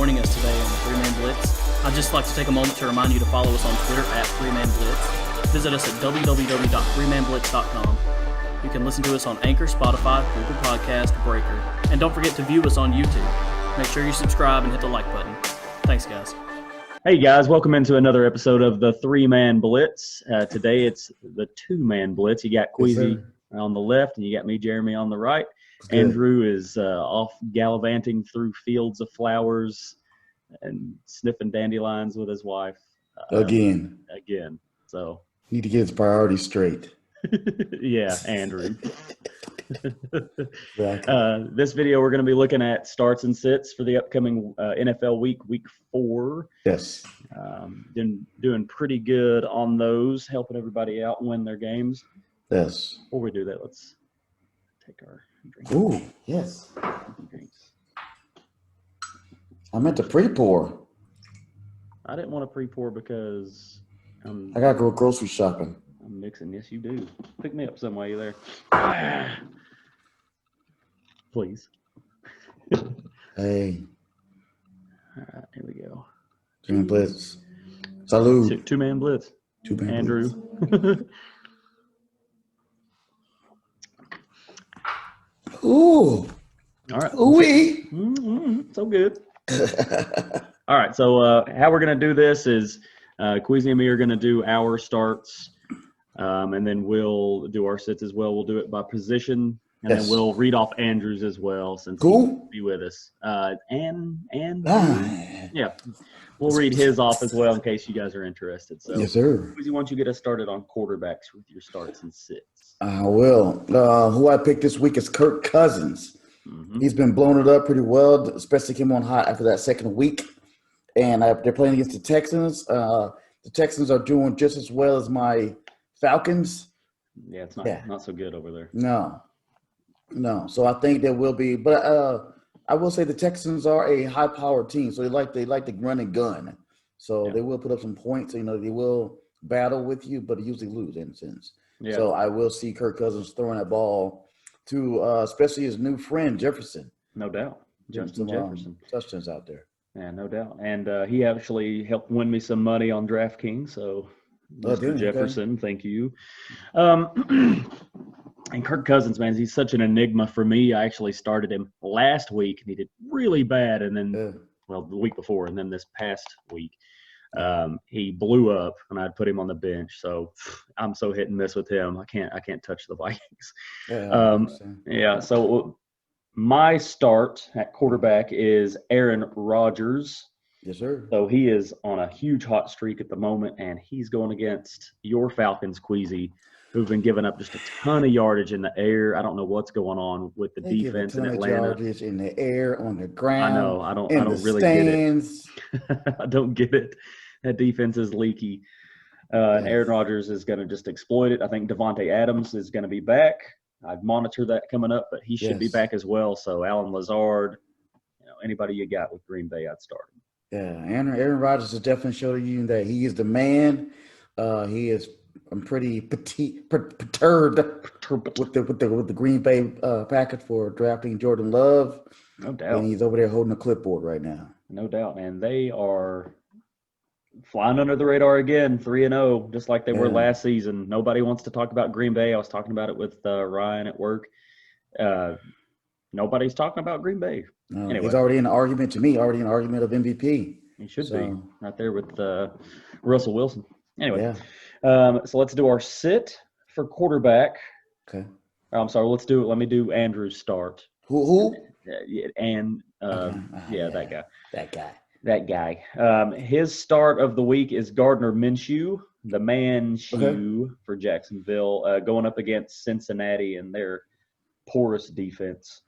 joining us today on the Man Blitz. I'd just like to take a moment to remind you to follow us on Twitter at Man Blitz. Visit us at www.freemanblitz.com. You can listen to us on Anchor, Spotify, Google Podcast, Breaker. And don't forget to view us on YouTube. Make sure you subscribe and hit the like button. Thanks, guys. Hey, guys. Welcome into another episode of the Man Blitz. Today it's the Man Blitz. You got Kwesi on the left, and you got me, Jeremy, on the right. Andrew is off gallivanting through fields of flowers and sniffing dandelions with his wife. Again. So need to get his priorities straight. Yeah, Andrew. This video, we're going to be looking at starts and sits for the upcoming NFL week 4. Yes. Been doing pretty good on those, helping everybody out win their games. Yes. Before we do that, let's take our drink. Ooh, yes. I meant to pre-pour. I didn't want to pre-pour because I got to go grocery shopping. I'm mixing. Yes, you do. Pick me up some way there. Please. Hey. All right, here we go. Man Blitz. Salud. Man Blitz. Man Andrew. Blitz. Ooh. All right. Ooh-wee. So good. All right. So how we're going to do this is Kwesi and me are going to do our starts, and then we'll do our sits as well. We'll do it by position, and then we'll read off Andrew's as well since he'll be with us. Yeah, we'll read his off as well in case you guys are interested. So, yes, sir. Kwesi, why don't you get us started on quarterbacks with your starts and sits? I will. Who I picked this week is Kirk Cousins. Mm-hmm. He's been blowing it up pretty well, especially came on hot after that second week. And they're playing against the Texans. The Texans are doing just as well as my Falcons. Yeah, it's not so good over there. No. So I think there will be, but I will say the Texans are a high-powered team, so they like to run and gun. So they will put up some points. They will battle with you, but usually lose in a sense. Yeah. So I will see Kirk Cousins throwing that ball to especially his new friend Jefferson. No doubt, Justin Jefferson. Touchdowns out there. Yeah, no doubt. And he actually helped win me some money on DraftKings. So, Mr. Jefferson, thank you. And Kirk Cousins, man, he's such an enigma for me. I actually started him last week, and he did really bad. And then, the week before, and then this past week, he blew up, and I'd put him on the bench. So I'm so hit and miss with him. I can't touch the Vikings. So my start at quarterback is Aaron Rodgers. Yes, sir. So he is on a huge hot streak at the moment, and he's going against your Falcons, Kwesi, who've been giving up just a ton of yardage in the air. I don't know what's going on with the defense in Atlanta. Yardage in the air, on the ground. I know. I don't really get it. I don't get it. That defense is leaky. And Aaron Rodgers is going to just exploit it. I think Devontae Adams is going to be back. I've monitored that coming up, but he should be back as well. So Allen Lazard, anybody you got with Green Bay, I'd start him. Yeah, Aaron Rodgers has definitely showed you that he is the man. He is. I'm pretty perturbed with the Green Bay package for drafting Jordan Love. No doubt. And he's over there holding a clipboard right now. No doubt, man. They are flying under the radar again, 3-0, just like they were last season. Nobody wants to talk about Green Bay. I was talking about it with Ryan at work. Nobody's talking about Green Bay. No, anyway. He's already in the argument of MVP. He should be right there with Russell Wilson. Anyway, so let's do our sit for quarterback. Okay. I'm sorry. Let me do Andrew's start. Who? That guy. His start of the week is Gardner Minshew, the man-shew for Jacksonville, going up against Cincinnati and their porous defense.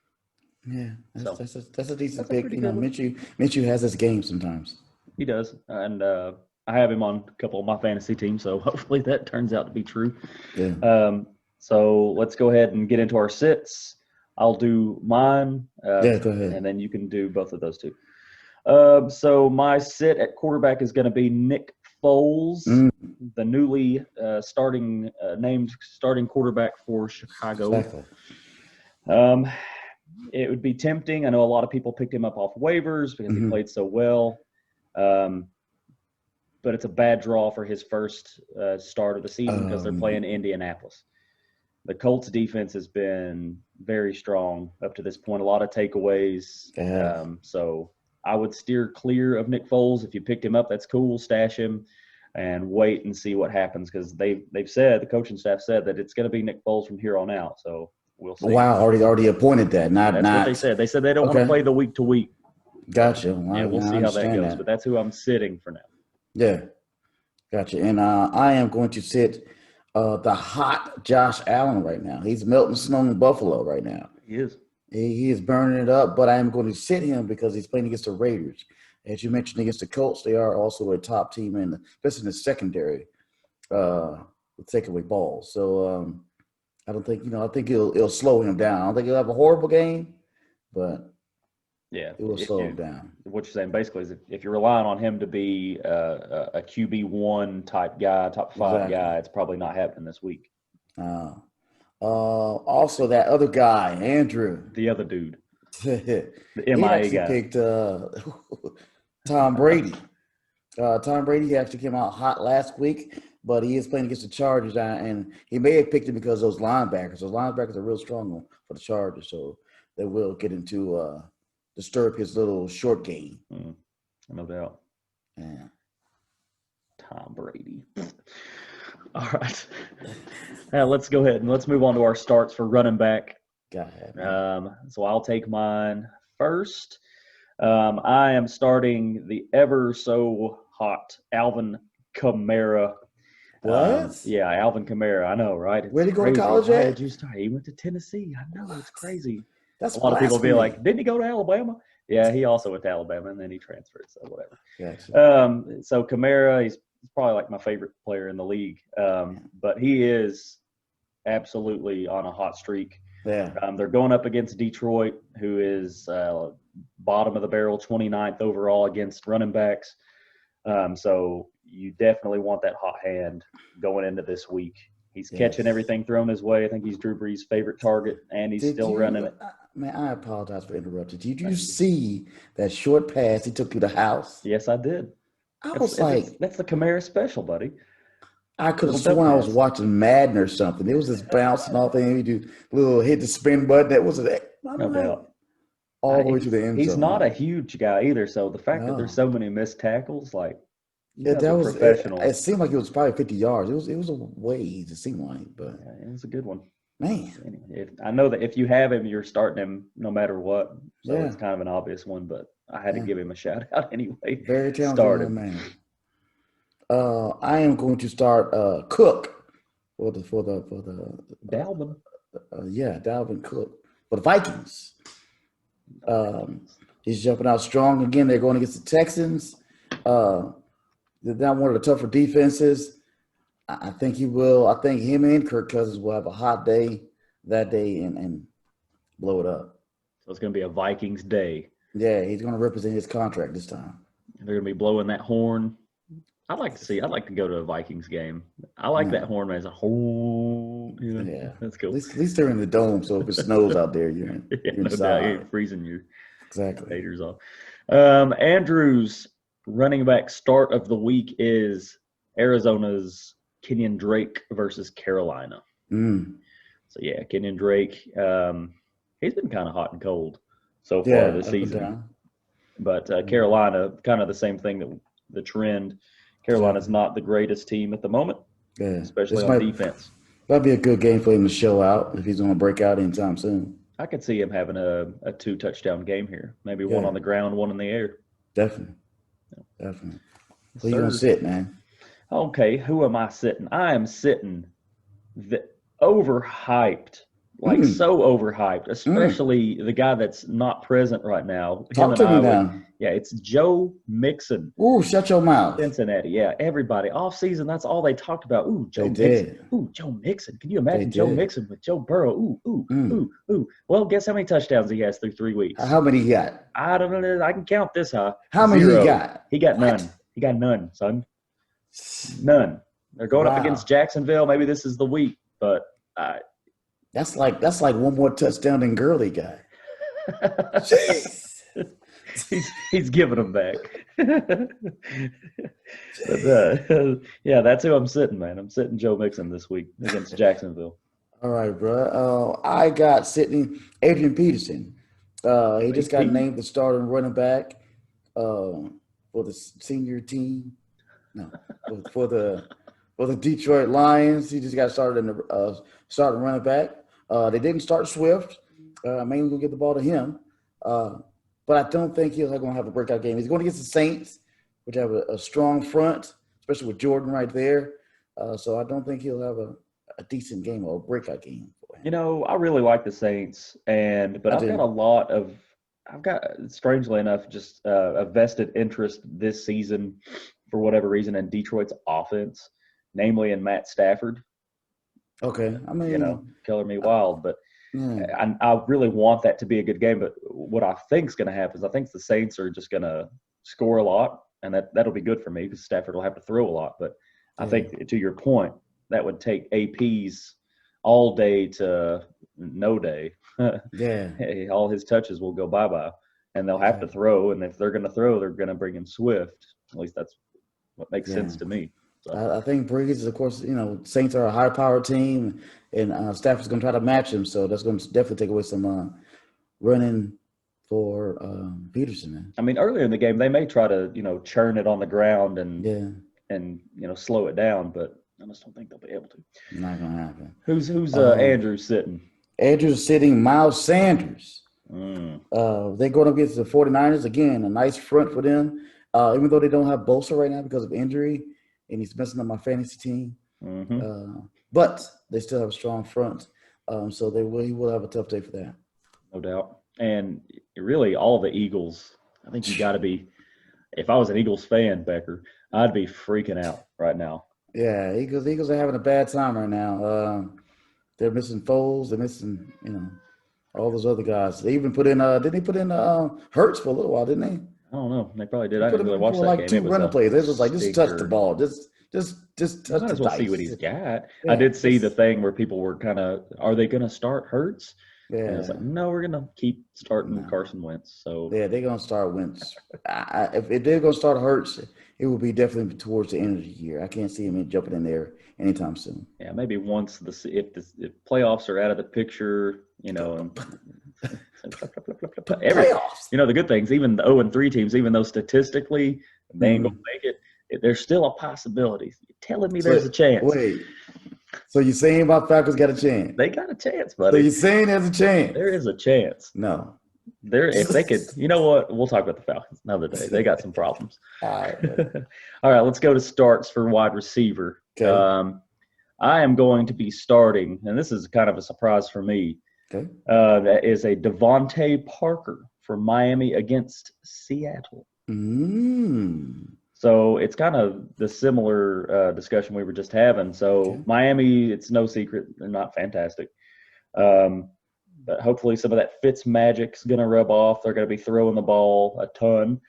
Yeah, that's a decent pick. Minshew has his game sometimes. He does, and I have him on a couple of my fantasy teams, so hopefully that turns out to be true. Yeah. So let's go ahead and get into our sits. I'll do mine. Go ahead. And then you can do both of those two. So my sit at quarterback is going to be Nick Foles, the newly named starting quarterback for Chicago. Exactly. it would be tempting. I know a lot of people picked him up off waivers because he played so well. But it's a bad draw for his first start of the season because they're playing Indianapolis. The Colts defense has been very strong up to this point. A lot of takeaways. So I would steer clear of Nick Foles. If you picked him up, that's cool. Stash him and wait and see what happens because they've said, the coaching staff said that it's going to be Nick Foles from here on out. So we'll see. Wow, already appointed that. That's what they said. They said they don't want to play the week to week. Gotcha. Yeah, we'll see how that goes. But that's who I'm sitting for now. Yeah, gotcha. And I am going to sit the hot Josh Allen right now. He's melting snow in Buffalo right now. He is. He is burning it up, but I am going to sit him because he's playing against the Raiders. As you mentioned, against the Colts, they are also a top team, especially in the secondary, with takeaway balls. So I don't think, I think it'll slow him down. I don't think he'll have a horrible game, but yeah, it will slow him down. What you're saying basically is if you're relying on him to be a QB1 type guy, top 5 guy, it's probably not happening this week. Also, that other guy, Andrew. The other dude. The MIA guy. Picked Tom Brady. Tom Brady actually came out hot last week, but he is playing against the Chargers, and he may have picked him because of those linebackers. Those linebackers are real strong for the Chargers, so they will get into disturb his little short game. No doubt. Yeah. Tom Brady. All right. Now let's go ahead and let's move on to our starts for running back. Go ahead. So I'll take mine first. I am starting the ever so hot Alvin Kamara. What? Yeah, Alvin Kamara. I know, right? Where did he go to college at? Did you start? He went to Tennessee. I know, it's crazy. That's a lot of people be like, didn't he go to Alabama? Yeah, he also went to Alabama, and then he transferred, so whatever. Gotcha. So Kamara, he's probably like my favorite player in the league, but he is absolutely on a hot streak. Yeah. They're going up against Detroit, who is bottom of the barrel, 29th overall against running backs. So you definitely want that hot hand going into this week. He's catching everything thrown his way. I think he's Drew Brees' favorite target, and he's still running it. Man, I apologize for interrupting. Did you see that short pass he took to the house? Yes, I did. That's the Kamara special, buddy. I could have sworn I was watching Madden or something. It was just bouncing off and he do little hit the spin button. That was no doubt. All the way to the end zone. He's not a huge guy either, so the fact that there's so many missed tackles, that was professional. It seemed like it was probably 50 yards. It was a ways, it seemed like, but it was a good one. Man, I know that if you have him, you're starting him no matter what. So it's kind of an obvious one, but I had to give him a shout out anyway. Very talented man. I am going to start Cook for the Dalvin. Dalvin Cook for the Vikings. He's jumping out strong again. They're going against the Texans. They're not one of the tougher defenses. I think he will. I think him and Kirk Cousins will have a hot day that day and blow it up. So it's going to be a Vikings day. Yeah, he's going to represent his contract this time. They're going to be blowing that horn. I'd like to go to a Vikings game. I like that horn, man. It's a horn. Yeah. That's cool. At least they're in the dome, so if it snows out there, you're inside. No doubt, you're freezing your haters off. Andrew's running back start of the week is Arizona's Kenyon Drake versus Carolina. So, Kenyon Drake, he's been kind of hot and cold so far this season. But Carolina, kind of the same thing, the trend. Carolina's not the greatest team at the moment, especially on defense. That'd be a good game for him to show out if he's going to break out anytime soon. I could see him having a 2-touchdown game here, maybe one on the ground, one in the air. Definitely. Who you going to sit, man? Okay, who am I sitting? I am sitting the overhyped, so overhyped, especially the guy that's not present right now. Talk to me now. Yeah, it's Joe Mixon. Ooh, shut your mouth. Cincinnati, everybody. Off season, that's all they talked about. Ooh, Joe Mixon. Ooh, Joe Mixon. Can you imagine Joe Mixon with Joe Burrow? Ooh. Well, guess how many touchdowns he has through 3 weeks? How many he got? I don't know. I can count this high. How many he got? He got none. He got none, son. None. They're going up against Jacksonville. Maybe this is the week, but that's like one more touchdown than Gurley got. Jeez. he's giving them back. But yeah, that's who I'm sitting, man. I'm sitting Joe Mixon this week against Jacksonville. All right, bro. I got sitting Adrian Peterson. He just got named the starting running back for the senior team. No, for the Detroit Lions. He just got started in the starting running back. They didn't start Swift. Mainly gonna get the ball to him. But I don't think he's going to have a breakout game. He's going against the Saints, which have a strong front, especially with Jordan right there. So I don't think he'll have a decent game or a breakout game for him. You know, I really like the Saints, but I've got, strangely enough, just a vested interest this season for whatever reason in Detroit's offense, namely in Matt Stafford. Okay. I mean, Killer me wild, but I really want that to be a good game. But what I think is going to happen is I think the Saints are just going to score a lot, and that'll be good for me because Stafford will have to throw a lot. But I think, to your point, that would take AP's all day to no day. All his touches will go bye-bye, and they'll have to throw. And if they're going to throw, they're going to bring in Swift. At least that's what makes sense to me. So. I think Breeze, of course, Saints are a high-powered team, and Stafford's going to try to match him. So that's going to definitely take away some running for Peterson. Man. I mean, earlier in the game, they may try to, churn it on the ground and slow it down, but I just don't think they'll be able to. Not going to happen. Who's Andrew sitting? Andrew's sitting Miles Sanders. They're going up against the 49ers. Again, a nice front for them. Even though they don't have Bosa right now because of injury, and he's messing up my fantasy team. But they still have a strong front. So he will have a tough day for that. No doubt. And really, all the Eagles, I think you got to be – if I was an Eagles fan, Becker, I'd be freaking out right now. Yeah, Eagles are having a bad time right now. They're missing Foles. They're missing, all those other guys. They even put in didn't they put in Hurts for a little while, didn't they? I don't know. They probably did. I didn't really watch that game. Two running plays. They was like, just touch the ball. Just touch the might as well dice. See what he's got. Yeah, I did see the thing where people were kind of, are they going to start Hurts? Yeah. And it's like, no, we're going to keep starting Carson Wentz. So yeah, they're going to start Wentz. If they're going to start Hurts, it will be definitely towards the end of the year. I can't see him jumping in there anytime soon. Yeah, maybe once if playoffs are out of the picture, playoffs. The good things, even the 0-3 teams, even though statistically they ain't going to make it, there's still a possibility. You're telling me there's a chance. Wait. So you're saying about Falcons got a chance? They got a chance, buddy. So you're saying there's a chance? There is a chance. No. If they could, you know what? We'll talk about the Falcons another day. They got some problems. All right. All right, let's go to starts for wide receiver. Okay. I am going to be starting, and this is kind of a surprise for me. Okay. That is a Devontae Parker for Miami against Seattle. So it's kind of the similar discussion we were just having. So Miami, it's no secret, they're not fantastic. But hopefully some of that Fitz magic's going to rub off. They're going to be throwing the ball a ton.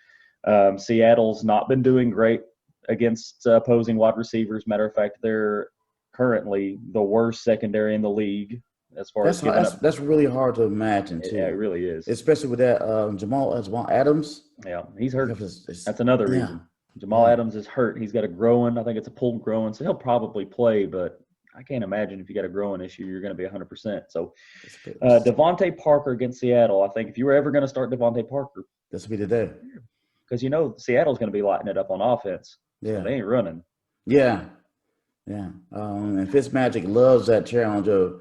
Seattle's not been doing great against opposing wide receivers. Matter of fact, they're currently the worst secondary in the league as far as giving up. That's really hard to imagine, too. Yeah, it really is. Especially with that Jamal Adams. Yeah, he's hurt. That's another reason. Jamal Adams is hurt. He's got a groin. I think it's a pulled groin, so he'll probably play, but I can't imagine if you got a growing issue, you're going to be 100%. So Devontae Parker against Seattle, I think if you were ever going to start Devontae Parker. This will be the day. Because Seattle's going to be lighting it up on offense. Yeah. So they ain't running. Yeah. Yeah. And Fitzmagic loves that challenge of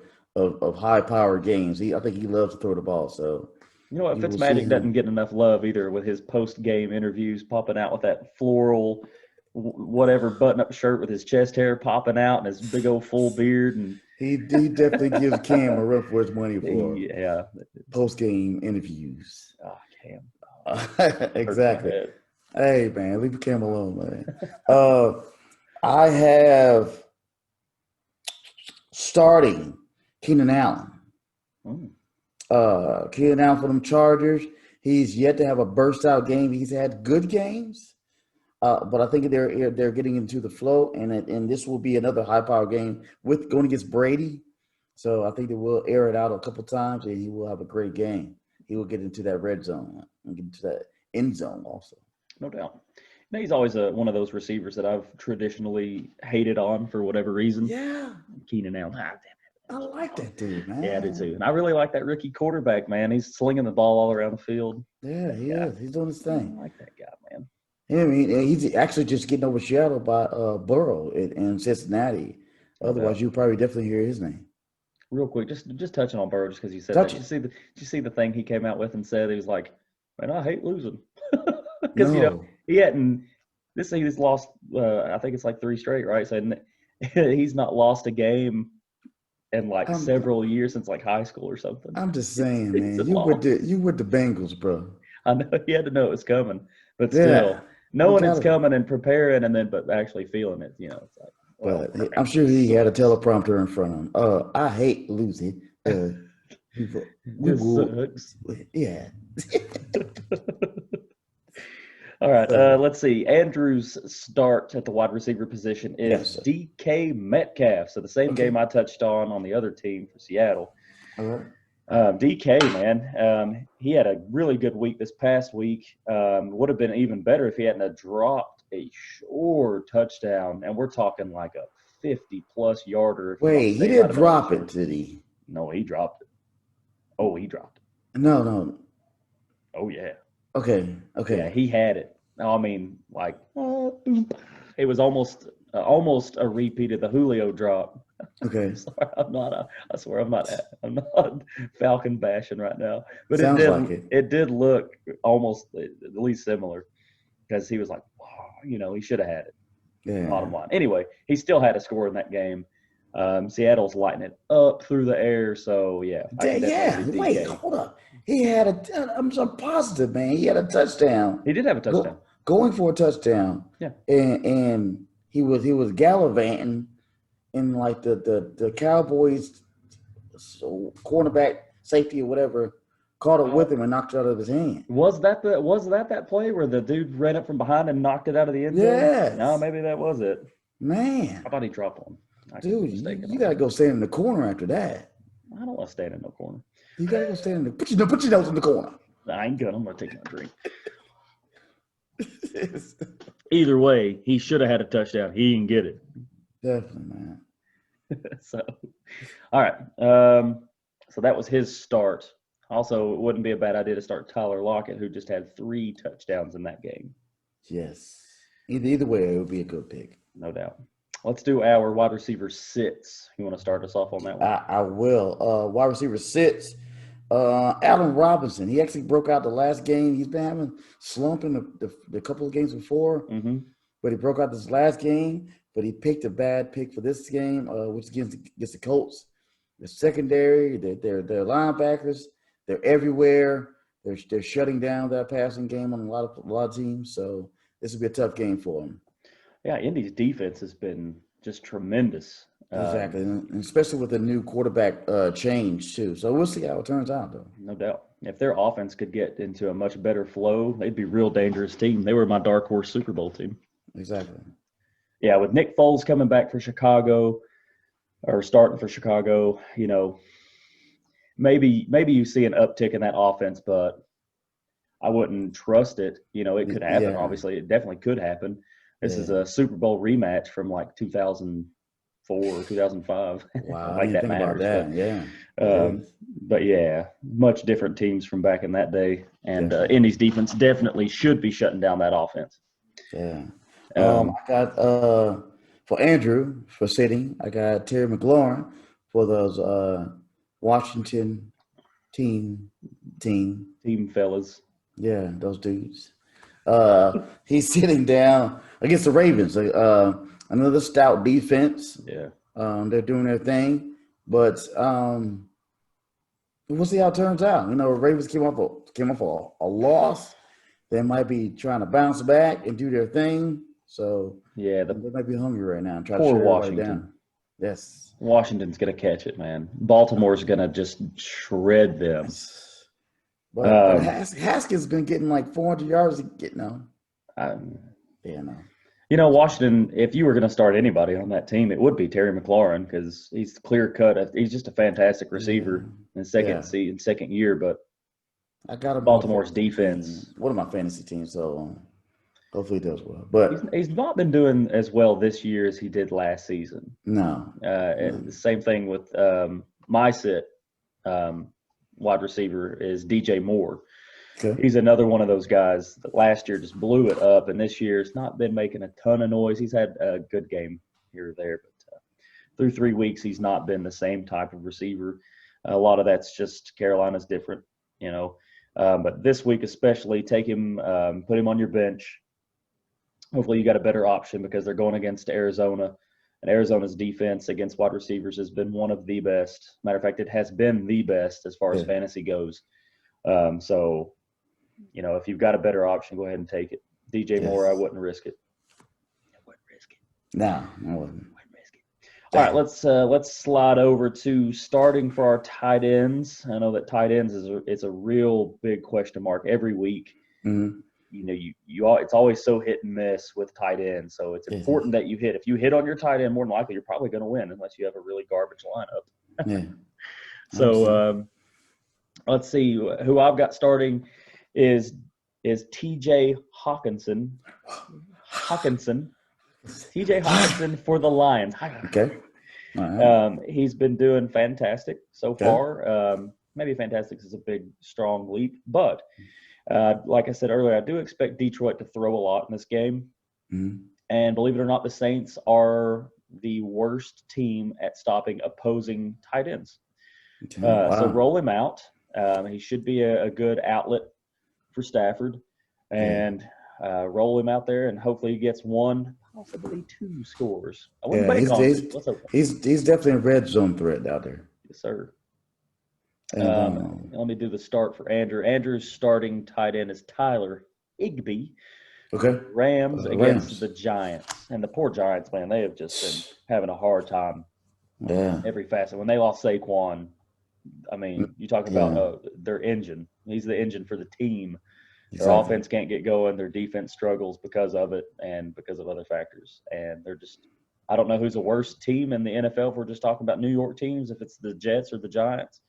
high-powered games. I think he loves to throw the ball. So you know what? Fitzmagic doesn't get enough love either with his post-game interviews, popping out with that floral – whatever button-up shirt with his chest hair popping out and his big old full beard, and he definitely gives Cam a run for his money for post-game interviews. Oh, Cam, exactly. Hey man, leave Cam alone, man. I have starting Keenan Allen. Keenan Allen for them Chargers. He's yet to have a burst-out game. He's had good games. But I think they're getting into the flow, and this will be another high-power game with going against Brady. So I think they will air it out a couple times, and he will have a great game. he will get into that red zone and get into that end zone also. No doubt. He's always one of those receivers that I've traditionally hated on for whatever reason. Yeah. Keenan Allen. I like that dude, man. Yeah, I do too. And I really like that rookie quarterback, man. He's slinging the ball all around the field. Yeah, he is. He's doing his thing. I like that guy, man. I mean, he's actually just getting overshadowed by Burrow in Cincinnati. Otherwise, you probably definitely hear his name. Real quick, just touching on Burrow, just because you said that. Did you see the thing he came out with and said? He was like, "Man, I hate losing," because he hadn't. He's lost. I think it's like 3 straight, right? So he's not lost a game in like several years since like high school or something. I'm just saying, man. You with the Bengals, bro. I know he had to know it was coming, but still knowing it's coming and preparing, and then but actually feeling it, it's like. But I'm sure he had a teleprompter in front of him. I hate losing. Sucks. Yeah. All right. Let's see. Andrew's start at the wide receiver position is DK Metcalf. So the same game I touched on the other team for Seattle. All right. DK, man, he had a really good week this past week. Would have been even better if he hadn't have dropped a short touchdown. And we're talking like a 50-plus yarder. Wait, he didn't drop it, did he? No, he dropped it. Oh, he dropped it. No. Oh, yeah. Okay. Yeah, he had it. I mean, like, it was almost a repeat of the Julio drop. Okay. I swear I'm not Falcon bashing right now. But it did look almost at least similar because he was like, he should have had it. Yeah. Bottom line. Anyway, he still had a score in that game. Seattle's lighting it up through the air. So, yeah. Wait, hold up. He had I'm so positive, man. He had a touchdown. He did have a touchdown. Going for a touchdown. Yeah. And he was gallivanting in like the Cowboys cornerback safety or whatever caught it with him and knocked it out of his hand. Was that play where the dude ran up from behind and knocked it out of the end zone? Yeah. No, maybe that was it. Man. I thought he dropped one. Dude, you got to go stand in the corner after that. I don't want to stand in no corner. You got to go stand in the – put your nose in the corner. I ain't good. I'm going to take my drink. Either way, he should have had a touchdown. He didn't get it. Definitely, man. So, all right. So that was his start. Also, it wouldn't be a bad idea to start Tyler Lockett, who just had 3 touchdowns in that game. Yes. Either way, it would be a good pick. No doubt. Let's do our wide receiver sits. You want to start us off on that one? I will. Wide receiver sits. Allen Robinson. He actually broke out the last game. He's been having slumping the couple of games before, but he broke out this last game. But he picked a bad pick for this game, which is against the Colts. The secondary, they're linebackers. They're everywhere. They're shutting down that passing game on a lot of teams. So this will be a tough game for them. Yeah, Indy's defense has been just tremendous. Exactly, and especially with the new quarterback change too. So we'll see how it turns out, though. No doubt. If their offense could get into a much better flow, they'd be a real dangerous team. They were my dark horse Super Bowl team. Exactly. Yeah, with Nick Foles coming back for Chicago or starting for Chicago, maybe you see an uptick in that offense, but I wouldn't trust it. It could happen. Yeah. Obviously, it definitely could happen. This is a Super Bowl rematch from like 2004 or 2005. Wow, like that matters. About that. Yeah. But yeah, much different teams from back in that day, and Indy's defense definitely should be shutting down that offense. Yeah. I got for Andrew for sitting. I got Terry McLaurin for those Washington team fellas. Yeah, those dudes. He's sitting down against the Ravens. Another stout defense. Yeah. They're doing their thing, but we'll see how it turns out. Ravens came off a loss. They might be trying to bounce back and do their thing. So yeah, they might be hungry right now and try poor to shut Washington down. Yes. Washington's gonna catch it, man. Baltimore's gonna just shred them. But Haskins been getting like 400 yards. Washington, if you were going to start anybody on that team, it would be Terry McLaurin because he's clear cut. He's just a fantastic receiver in second year. But I got a Baltimore's defense. Team. One of my fantasy teams, so hopefully he does well. But he's not been doing as well this year as he did last season. No. The same thing with my sit wide receiver is DJ Moore. Okay. He's another one of those guys that last year just blew it up, and this year has not been making a ton of noise. He's had a good game here or there, but through 3 weeks, he's not been the same type of receiver. A lot of that's just Carolina's different, you know. But this week especially, take him, put him on your bench. Hopefully you got a better option because they're going against Arizona. And Arizona's defense against wide receivers has been one of the best. Matter of fact, it has been the best as far as fantasy goes. So, you know, if you've got a better option, go ahead and take it. DJ Moore, I wouldn't risk it. I wouldn't risk it. No, I wouldn't. All right, let's slide over to starting for our tight ends. I know that tight ends is a real big question mark every week. Mm-hmm. You know, it's always so hit and miss with tight ends. So it's important that you hit. If you hit on your tight end, more than likely you're probably going to win unless you have a really garbage lineup. Yeah. So let's see who I've got starting is T.J. Hawkinson. T.J. Hawkinson for the Lions. Okay. All right. He's been doing fantastic so far. Maybe fantastic is a big, strong leap. But like I said earlier, I do expect Detroit to throw a lot in this game. Mm-hmm. And believe it or not, the Saints are the worst team at stopping opposing tight ends. Okay. Wow. So roll him out. He should be a good outlet for Stafford. And roll him out there, and hopefully he gets 1, possibly 2 scores. I wouldn't bank on it. He's definitely a red zone threat out there. Yes, sir. Let me do the start for Andrew. Andrew's starting tight end is Tyler Higbee. Okay. Rams against the Giants. And the poor Giants, man, they have just been having a hard time every facet. When they lost Saquon, I mean, you talk about their engine. He's the engine for the team. Their offense can't get going. Their defense struggles because of it and because of other factors. And they're just – I don't know who's the worst team in the NFL if we're just talking about New York teams, if it's the Jets or the Giants.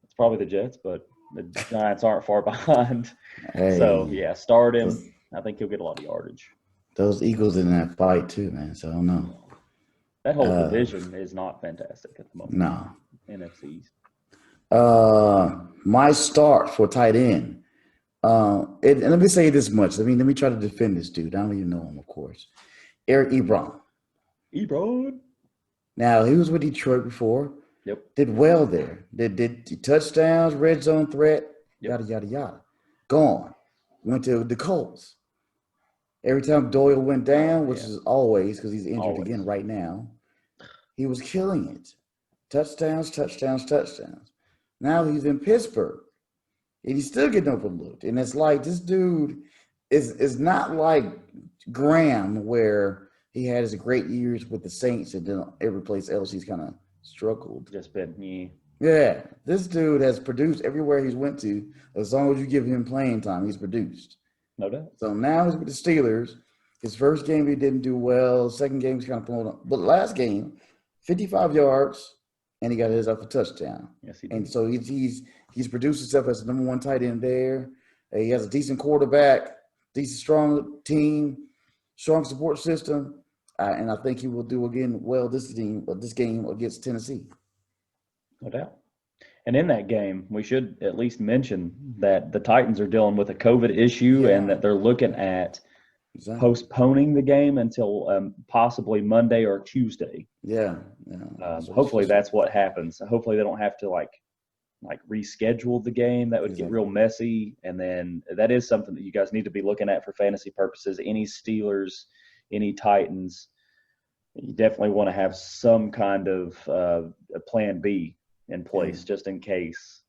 It's probably the Jets, but the Giants aren't far behind. Hey, so, start him. I think he'll get a lot of yardage. Those Eagles in that fight too, man, so I don't know. That whole division is not fantastic at the moment. No. NFCs. My start for tight end. And let me say this much. Let me try to defend this dude. I don't even know him, of course. Eric Ebron. Now, he was with Detroit before. Yep. Did well there. Did touchdowns, red zone threat, yada, yada, yada. Gone. Went to the Colts. Every time Doyle went down, which is always because he's injured again right now, he was killing it. Touchdowns. Now he's in Pittsburgh. And he's still getting overlooked. And it's like this dude is not like Graham, where he had his great years with the Saints and then every place else he's kind of struggled. Just been me. Yeah. This dude has produced everywhere he's went to. As long as you give him playing time, he's produced. No doubt. So now he's with the Steelers. His first game he didn't do well. Second game he's kind of pulling up. But last game, 55 yards, and he got his off a touchdown. Yes, he did. And so he's produced himself as the number 1 tight end there. He has a decent quarterback, decent strong team, strong support system, and I think he will do again well this game against Tennessee. No doubt. And in that game, we should at least mention that the Titans are dealing with a COVID issue and that they're looking at postponing the game until possibly Monday or Tuesday. Yeah. Hopefully that's what happens. Hopefully they don't have to like reschedule the game. That would get real messy. And then that is something that you guys need to be looking at for fantasy purposes. Any Steelers, any Titans, you definitely want to have some kind of a plan B in place just in case.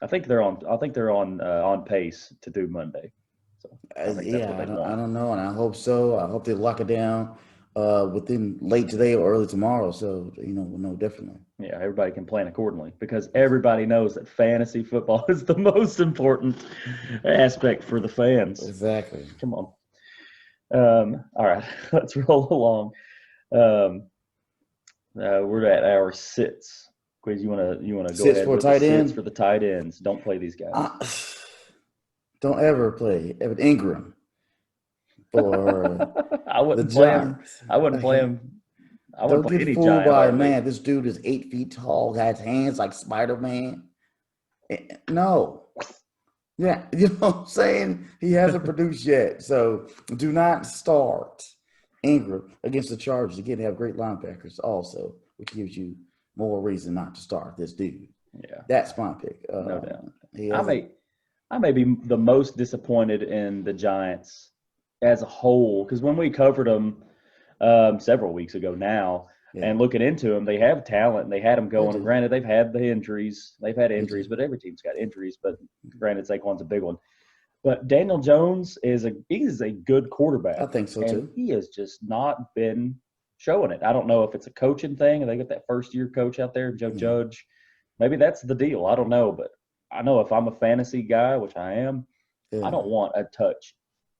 I think they're on pace to do Monday. So I don't know, and I hope so. I hope they lock it down within late today or early tomorrow. So we'll know definitely. Yeah, everybody can plan accordingly because everybody knows that fantasy football is the most important aspect for the fans. Exactly. Come on. All right, let's roll along. We're at our sits. Quiz, you wanna go Sits ahead for with tight the end? sits for the tight ends. Don't play these guys. Don't ever play Evan Engram for I the wouldn't play him. Giants. I wouldn't play him. I wouldn't Don't play get any fooled giant by, hardly. man, this dude is 8 feet tall, has hands like Spider-Man. No. Yeah, you know what I'm saying? He hasn't produced yet. So do not start Engram against the Chargers. Again, they have great linebackers also, which gives you more reason not to start this dude. Yeah, that's my pick. no doubt. I may be the most disappointed in the Giants as a whole because when we covered them several weeks ago now, and looking into them, they have talent and they had them going. And granted, they've had the injuries. They've had injuries, but every team's got injuries. But granted, Saquon's a big one. But Daniel Jones is a good quarterback. I think so too. He has just not been showing it. I don't know if it's a coaching thing. They got that first-year coach out there, Joe Judge. Maybe that's the deal. I don't know, but I know if I'm a fantasy guy, which I am, I don't want to touch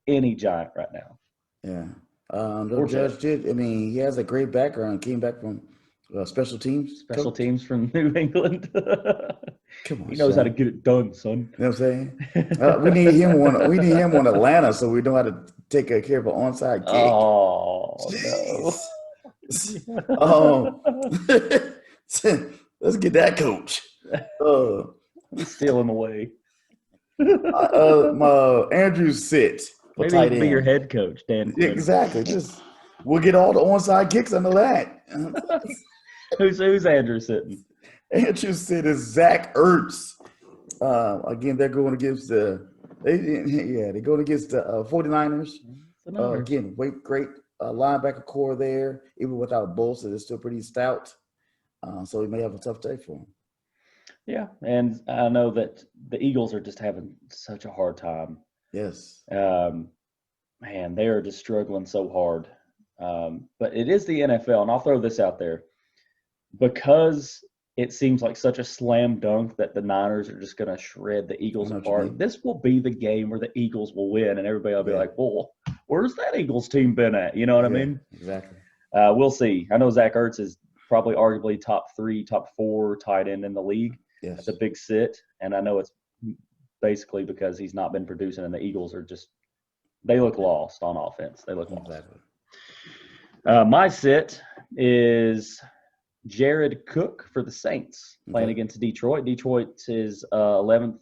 any Giant right now. Yeah. The Judge did. I mean, he has a great background. Came back from special teams. Special teams from New England. Come on, he knows how to get it done, son. You know what I'm saying? We need him on. We need him on Atlanta, so we know how to take care of an onside kick. Oh no! Let's get that coach. He's stealing away. Andrew sit. Maybe he can be your head coach, Dan Quinn. Exactly. We'll get all the onside kicks under that. Who's Andrew sitting? Andrew sit is Zach Ertz. Again, they're going against the 49ers. Again, great linebacker core there. Even without Bosa, they're still pretty stout. So he may have a tough day for him. Yeah, and I know that the Eagles are just having such a hard time. Yes. Man, they are just struggling so hard. But it is the NFL, and I'll throw this out there. Because it seems like such a slam dunk that the Niners are just going to shred the Eagles apart, this will be the game where the Eagles will win, and everybody will be like, well, where's that Eagles team been at? You know what I mean? Exactly. We'll see. I know Zach Ertz is probably arguably top 3, top 4 tight end in the league. Yes. That's a big sit, and I know it's basically because he's not been producing, and the Eagles are just – they look lost on offense. They look lost. My sit is Jared Cook for the Saints playing against Detroit. Detroit is 11th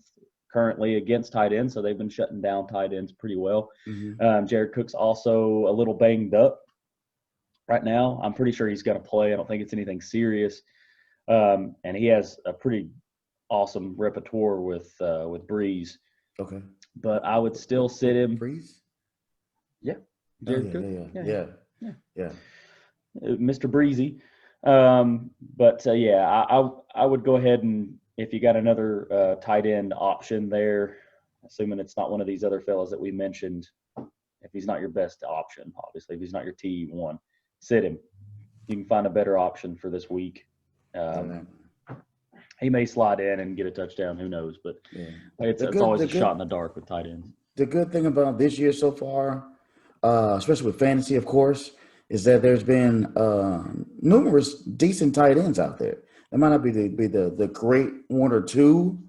currently against tight ends, so they've been shutting down tight ends pretty well. Jared Cook's also a little banged up right now. I'm pretty sure he's going to play. I don't think it's anything serious. And he has a pretty awesome repertoire with Breeze. Okay. But I would still sit him. Breeze? Yeah. Jared Cook? Yeah. Mr. Breezy. I would go ahead and if you got another tight end option there, assuming it's not one of these other fellas that we mentioned, if he's not your best option, obviously, if he's not your T1, sit him. You can find a better option for this week. He may slide in and get a touchdown. Who knows? But it's always a shot in the dark with tight ends. The good thing about this year so far, especially with fantasy, of course, is that there's been numerous decent tight ends out there. It might not be the great one or two,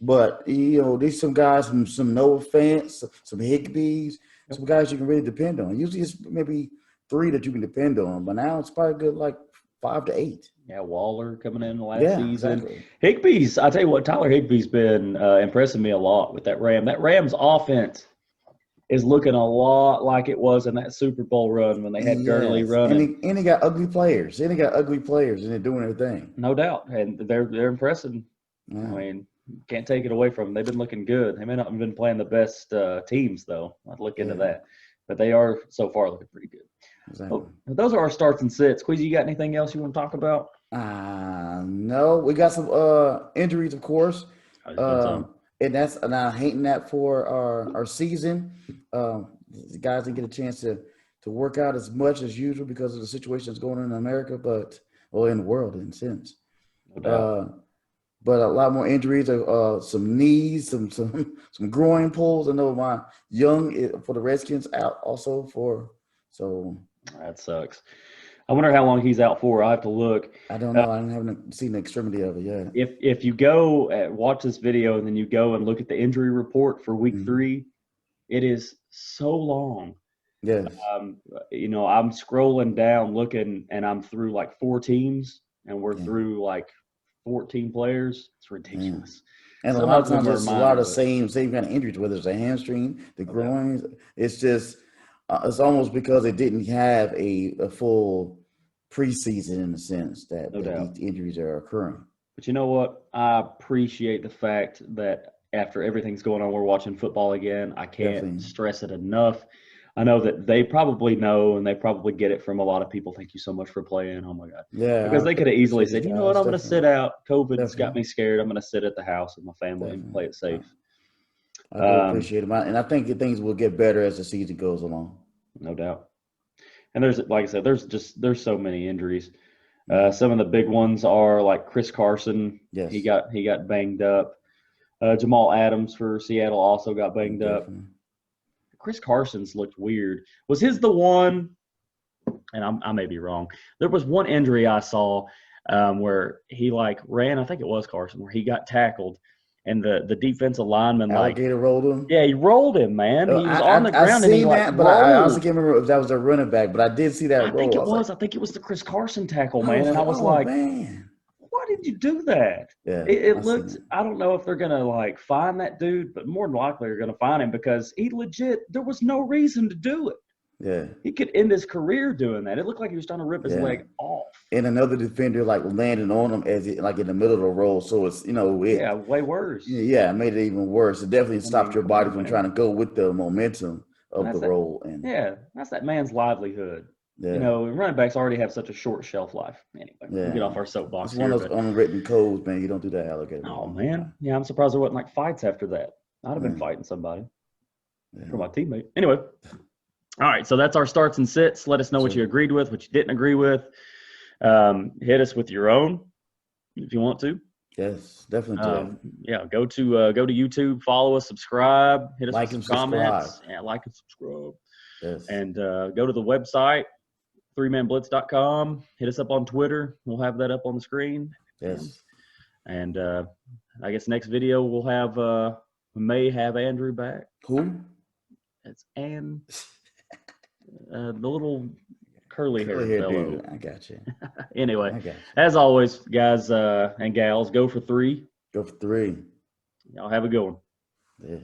but there's some guys, some Noah Fants, some Higbees, some guys you can really depend on. Usually it's maybe 3 that you can depend on, but now it's probably good like 5 to 8. Yeah, Waller coming in the last season. Exactly. Higbee's, I tell you what, Tyler Higbee's been impressing me a lot with that Ram. That Rams offense is looking a lot like it was in that Super Bowl run when they had Gurley running. And he got ugly players. And they're doing their thing. No doubt. And they're impressing. Yeah. I mean, can't take it away from them. They've been looking good. They may not have been playing the best teams, though. I'd look into that. But they are so far looking pretty good. Exactly. Oh, those are our starts and sits. Queasy, you got anything else you want to talk about? No. We got some injuries, of course. And I'm hating that for our season. The guys didn't get a chance to work out as much as usual because of the situation that's going on in America, in the world in a sense. But a lot more injuries, some knees, some groin pulls. I know my young for the Redskins out also so. That sucks. I wonder how long he's out for. I have to look. I don't know. I haven't seen the extremity of it yet. If you go watch this video and then you go and look at the injury report for week 3, it is so long. Yes. I'm scrolling down looking, and I'm through like 4 teams, and we're through like 14 players. It's ridiculous. And a lot of times it's a lot of same kind of injuries, whether it's a hamstring, the groins. It's just it's almost because it didn't have a full preseason in the sense that these injuries are occurring. But you know what? I appreciate the fact that after everything's going on, we're watching football again. I can't stress it enough. I know that they probably know, and they probably get it from a lot of people. Thank you so much for playing. Oh, my God. Yeah. Because they could have easily said, you know what, I'm going to sit out. COVID's got me scared. I'm going to sit at the house with my family and play it safe. I really appreciate it. And I think things will get better as the season goes along. No doubt. And there's, like I said, there's so many injuries. Some of the big ones are like Chris Carson. Yes. He got banged up. Jamal Adams for Seattle also got banged up. Chris Carson's looked weird. Was his the one, and I may be wrong, there was one injury I saw where he ran, I think it was Carson, where he got tackled, and the defensive lineman alligator rolled him? Yeah, he rolled him, man. He was on the ground and he that, but I honestly can't remember if that was a running back, but I did see that roll. I think it was the Chris Carson tackle, man. And I was like, man. Why did you do that? Yeah, it looked – I don't know if they're going to, find that dude, but more than likely they're going to find him because he legit – there was no reason to do it. Yeah. He could end his career doing that. It looked like he was trying to rip his leg off. And another defender, landing on him as in the middle of the roll. So it's, way worse. Yeah, it made it even worse. It definitely stopped your body from trying to go with the momentum of the roll. And that's that man's livelihood. Yeah. Running backs already have such a short shelf life. Anyway, we'll get off our soapbox. It's one of those unwritten codes, man. You don't do that, alligator. Oh, man. Yeah, I'm surprised there wasn't fights after that. I'd have been fighting somebody for my teammate. Anyway, all right. So that's our starts and sits. Let us know what you agreed with, what you didn't agree with. Hit us with your own if you want to. Yes, definitely. Go to YouTube, follow us, subscribe, hit us with some comments. Yeah, like and subscribe. Yes. And go to the website. 3manblitz.com. Hit us up on Twitter. We'll have that up on the screen. Yes. And I guess next video we may have Andrew back. Who? It's the little curly hair fellow. I got you. Anyway, as always, guys and gals, go for 3. Go for 3. Y'all have a good one. Yeah.